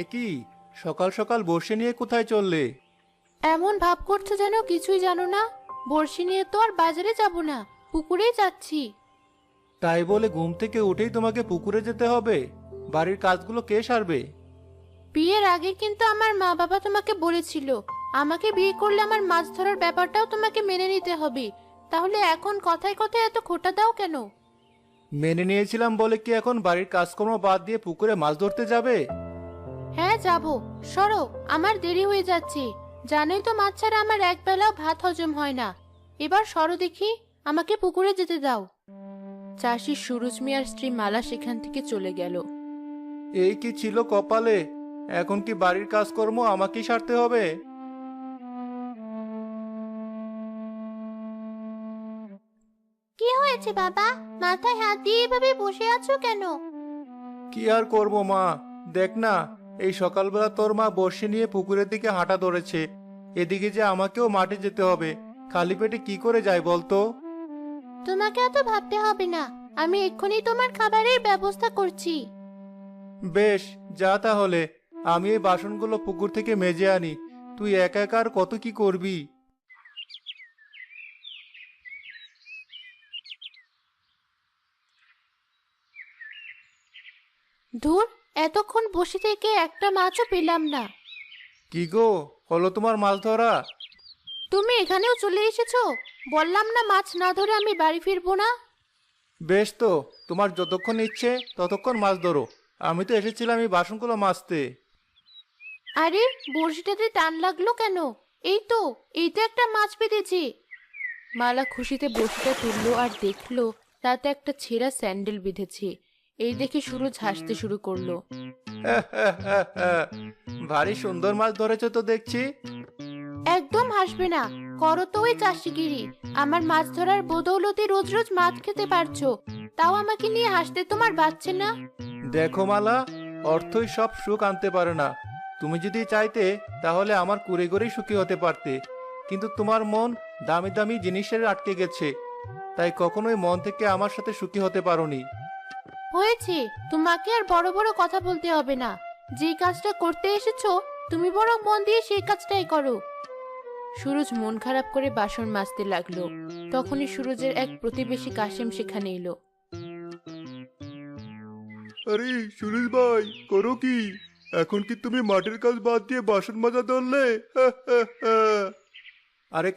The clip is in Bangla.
এ কি, সকাল সকাল বর্ষে নিয়ে কোথায় চললে? এমন ভাব করছো যেন কিছুই জানো না। বড়শি নিয়ে তো আর বাজারে যাব না, পুকুরেই যাচ্ছি। তাই বলে ঘুম থেকে উঠেই তোমাকে পুকুরে যেতে হবে? বাড়ির কাজগুলো কে সারবে? বিয়ের আগে কিন্তু আমার মা বাবা তোমাকে বলেছিল আমাকে বিয়ে করলে আমার মাছ ধরার ব্যাপারটাও তোমাকে মেনে নিতে হবে। তাহলে এখন কথায় কথায় এত খোঁটা দাও কেন? মেনে নিয়েছিলাম বলে কি এখন বাড়ির কাজকর্ম বাদ দিয়ে পুকুরে মাছ ধরতে যাবে? হ্যাঁ যাব। সরো, আমার দেরি হয়ে যাচ্ছে। জানোই তো মাছ ছাড়া আমার একবেলাও ভাত হজম হয় না। এবার সরো দেখি, আমাকে পুকুরে যেতে দাও। চাষি সুরজ মিয়ার স্ত্রী মালা সেখান থেকে চলে গেল। এই কি ছিল কপালে! এখন কি বাড়ির কাজকর্ম আমাকেই সারতে হবে? কি হয়েছে বাবা? মাথায় হাত দিয়ে এভাবে বসে আছো কেন? কি আর করব মা, দেখ না, এই সকালবেলা তোর মা বর্ষি নিয়ে পুকুরের দিকে হাঁটা ধরেছে। এদিকে যে আমাকেও মাঠে যেতে হবে, খালি পেটে কি করে যাই বলতো? তোমাকে এত ভাবতে হবে না, আমি এক্ষুনি তোমার খাবারের ব্যবস্থা করছি। বেশ, যা তাহলে। আমি এই বাসনগুলো পুকুর থেকে মেজে আনি। তুই একা একা আর কত কি করবি? ধুর, এতক্ষণ বসে থেকে একটা মাছও পেলাম না। কি গো, হলো তোমার মাছ ধরা? তুমি এখানেও চলে এসেছো? বললাম না মাছ না ধরে আমি বাড়ি ফিরবো না। বেশ তো, তোমার যতক্ষণ ইচ্ছে ততক্ষণ মাছ ধরো। আমি তো এসেছিলাম এই বাসনগুলো মাজতে। আরে, বড়শিটাতে টান লাগলো কেন? এই তো একটা মাছ পেতেছি। মালা খুশিতে বড়শিটা তুললো আর দেখলো তাতে একটা ছেঁড়া স্যান্ডেল বিঁধেছে। এই দেখে সুরজ হাসতে শুরু করলো। ভারী সুন্দর মাছ ধরেছো তো দেখছি। একদম হাসবে না, করো তো ওই চাষিগিরি। আমার মাছ ধরার বদৌলতে রোজ রোজ মাছ খেতে পারছো, তাও আমাকে নিয়ে হাসতে তোমার বাচ্ছে না? দেখো মালা, অর্থই সব সুখ আনতে পারে না। তুমি যদি চাইতে তাহলে আমার কুড়ে ঘরেই সুখী হতে পারতে, কিন্তু তোমার মন দামি দামি জিনিসের আটকে গেছে, তাই কখনোই মন থেকে আমার সাথে সুখী হতে পারোনি। হয়েছে, তোমাকে আর বড় বড় কথা বলতে হবে না। যে কাজটা করতে এসেছো তুমি বরং মন দিয়ে সেই কাজটাই করো। সুরজ মন খারাপ করে বাসন মাজতে লাগলো। তখনই সুরজের এক প্রতিবেশী কাশেম সেখানে এলো। আরে সুরেশ ভাই, করো কি? এখন কি তুমি মাঠের কাজ বাদ দিয়ে বাসন মাজা ধরলে? আরে